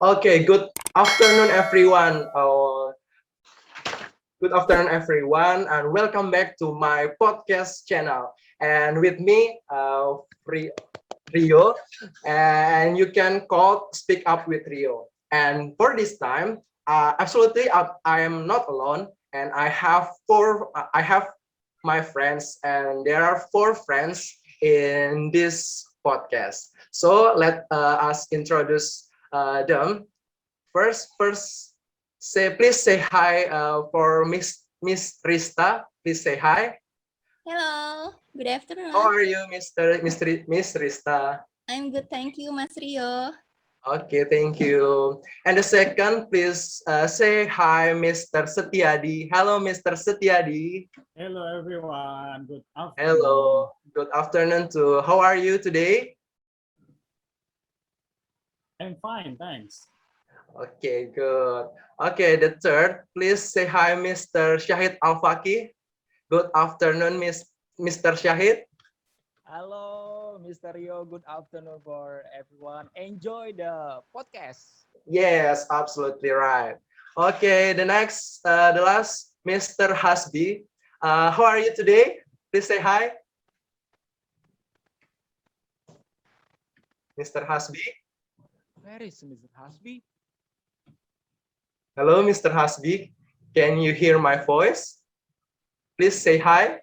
Okay, good afternoon, everyone. Good afternoon, everyone, and welcome back to my podcast channel. And with me, Rio, and you can call Speak Up with Rio. And for this time, absolutely, I am not alone, and I have my friends, and there are four friends in this podcast. So let us introduce them. First, please say hi for Miss Rista. Please say hi. Hello, good How afternoon. are you, Miss Rista? I'm good, thank you, Mas Rio. Okay, thank you. And the second, please say hi, Mr. Setiadi. Hello, Mr. Setiadi. Hello everyone, good afternoon. Hello. Good afternoon to. How are you today? I'm fine, thanks. Okay, good. Okay, the third, please say hi, Mr. Syahid Al Faqih. Good afternoon, Mr. Syahid. Hello, Mr. Rio. Good afternoon for everyone. Enjoy the podcast. Yes, absolutely right. Okay, the last, Mr. Hasbi. How are you today? Please say hi, Mr. Hasbi. Where is Mr. Hasbi? Hello, Mr. Hasbi. Can you hear my voice? Please say hi.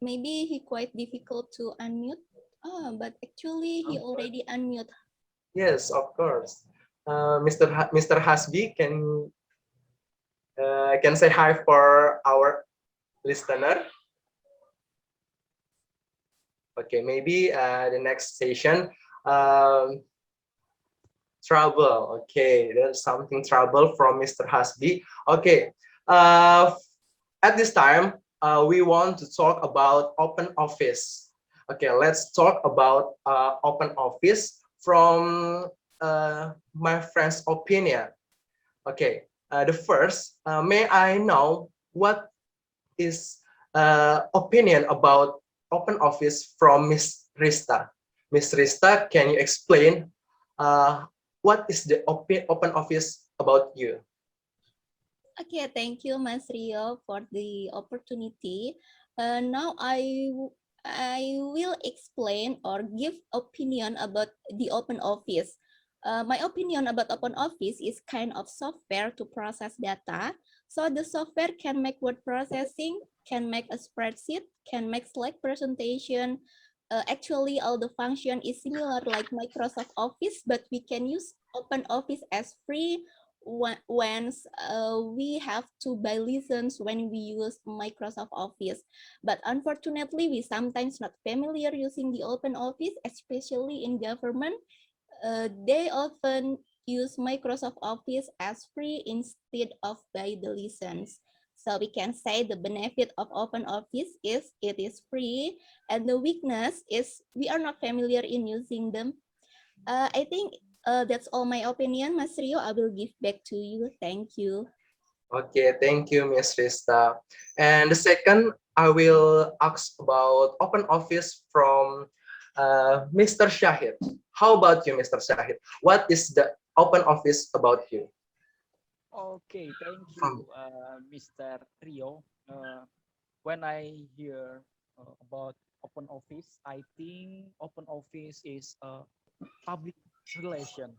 Maybe he quite difficult to unmute. But actually he already unmute. Yes, of course. Mr. Hasbi, can say hi for our listener. Okay, maybe the next session. Um, Trouble. Okay, there's something trouble from Mr. Hasbi. Okay, uh, at this time, we want to talk about open office. Okay, let's talk about open office from my friend's opinion. Okay, the first, may I know what is opinion about open office from Miss Rista? Miss Rista, can you explain uh, what is the open office about you? Okay, thank you, Mas Rio, for the opportunity. Now I will explain or give opinion about the open office. My opinion about open office is kind of software to process data. So the software can make word processing, can make a spreadsheet, can make slide presentation. Actually, all the function is similar like Microsoft Office, but we can use open office as free when we have to buy license when we use Microsoft Office. But unfortunately, we sometimes not familiar using the open office, especially in government. They often use Microsoft Office as free instead of buy the license. So we can say the benefit of open office is it is free, and the weakness is we are not familiar in using them. I think that's all my opinion, Mas Rio. I will give back to you. Thank you. Okay, thank you, Miss Rista. And the second, I will ask about open office from Mr. Syahid. How about you, Mr. Syahid? What is the open office about you? Okay, thank From you, Mr. Rio. When I hear about open office, I think open office is a public relation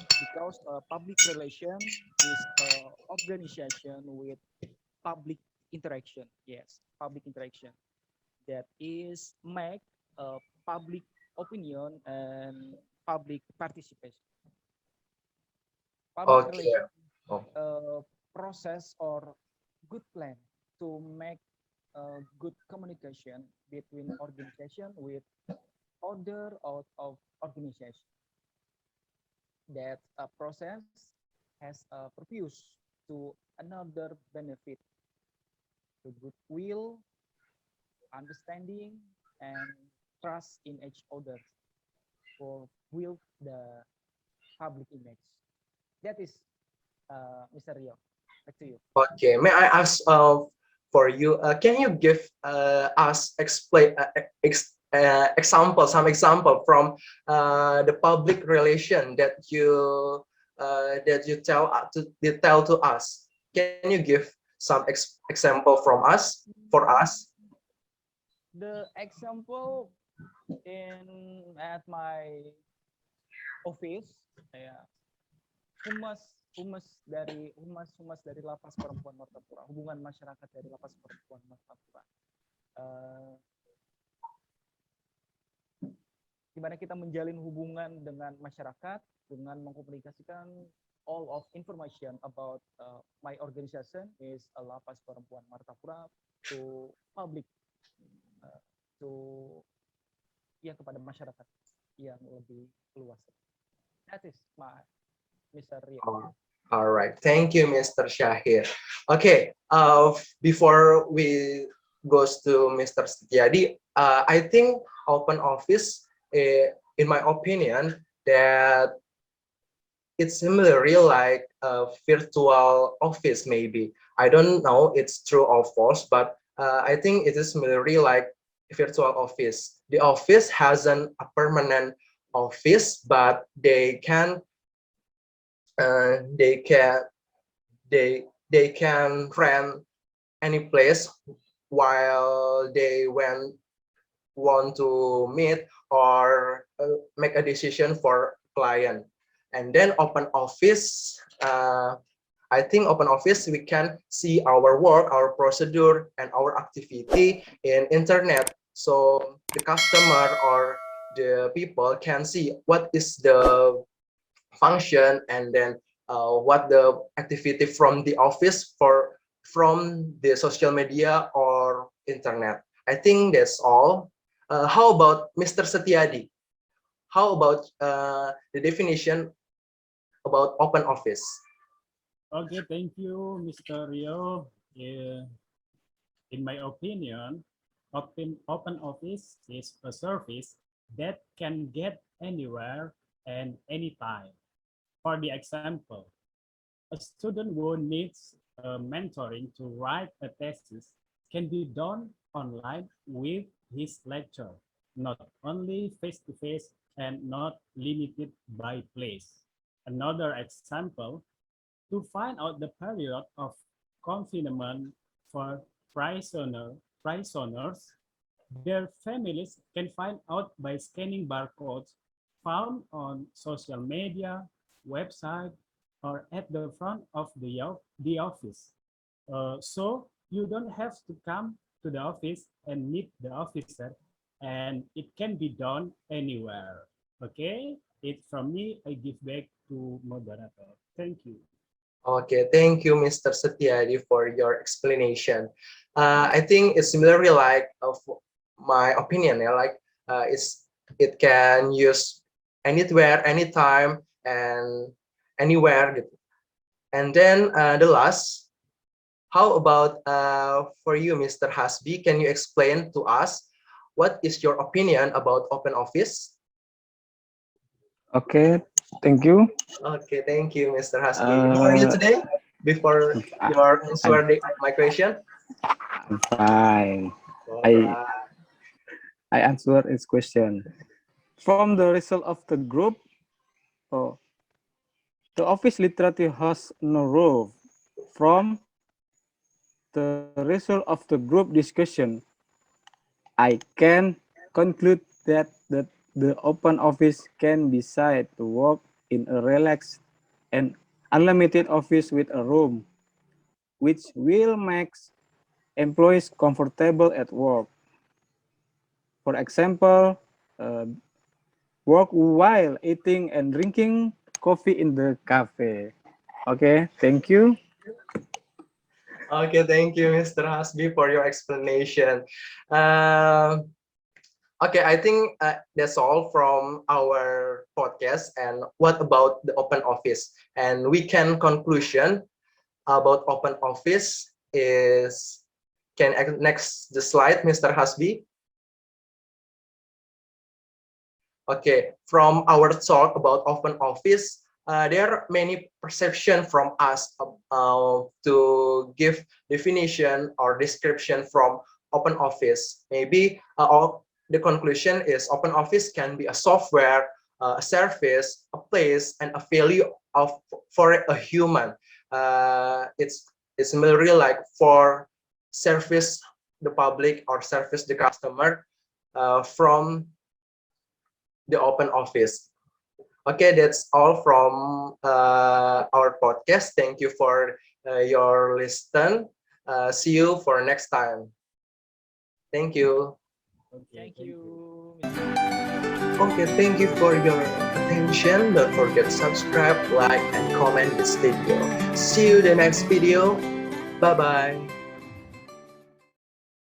because public relation is a organization with public interaction. Yes, public interaction that is make public opinion and public participation. Public okay. relation Oh, process or good plan to make good communication between organization with other out of organization. That process has a purpose to another benefit to goodwill, understanding, and trust in each other for build the public image. That is Mr. Rio. Back to you. okay. May I ask for you? Can you give us some example from the public relation that you tell to us. Can you give some example from us for us? The example at my office, ya, humas dari Lapas Perempuan Martapura, hubungan masyarakat dari Lapas Perempuan Martapura. Di mana kita menjalin hubungan dengan masyarakat dengan mengkomunikasikan all of information about my organization is Lapas Perempuan Martapura to public, kepada masyarakat yang lebih luas. That is my Mr. Rio. All right, thank you, Mr. Syahid. Okay, before we goes to Mr. Setiadi, I think open office, in my opinion, that it's similarly like a virtual office. Maybe I don't know it's true or false, but I think it is similarly like virtual office. The office hasn't a permanent office, but they can rent any place while they want to meet or make a decision for client. And then open office, I think open office, we can see our work, our procedure, and our activity in internet. So the customer or the people can see what is the function and then what the activity from the office from the social media or internet. I think that's all. How about Mr. Setiadi? How about the definition about open office? Okay, thank you, Mr. Rio. In my opinion, open office is a service that can get anywhere and anytime. For the example, a student who needs mentoring to write a thesis can be done online with his lecture, not only face-to-face and not limited by place. Another example, to find out the period of confinement for prisoners, their families can find out by scanning barcodes found on social media, website, or at the front of the office. So you don't have to come to the office and meet the officer, and it can be done anywhere. Okay, it's from me. I give back to moderator. Thank you. Okay, thank you, Mr. Setiadi, for your explanation. I think it's similarly like my opinion, like it can use anywhere, anytime, and anywhere. And then the last, how about for you, Mr. Hasbi? Can you explain to us what is your opinion about open office? Okay, thank you. Okay, thank you, Mr. Hasbi. How are you today? Before you answer my question. I'm fine. I answer his question. From the result of the group, the office literally has no role. From the result of the group discussion, I can conclude that the open office can decide to work in a relaxed and unlimited office with a room, which will make employees comfortable at work. For example, work while eating and drinking coffee in the cafe. Okay, thank you. Okay, thank you, Mr. Hasbi, for your explanation. Okay, I think that's all from our podcast. And what about the open office? And we can conclusion about open office is, can next the slide, Mr. Hasbi? Okay, from our talk about open office, there are many perceptions from us to give definition or description from open office. Maybe the conclusion is open office can be a software, a service, a place, and a value for a human. It's really like for service the public or service the customer from the open office. Okay, that's all from our podcast. Thank you for your listen. See you for next time. Thank you. Okay, Thank you. Okay, thank you for your attention. Don't forget to subscribe, like, and comment this video. See you the next video. Bye-bye.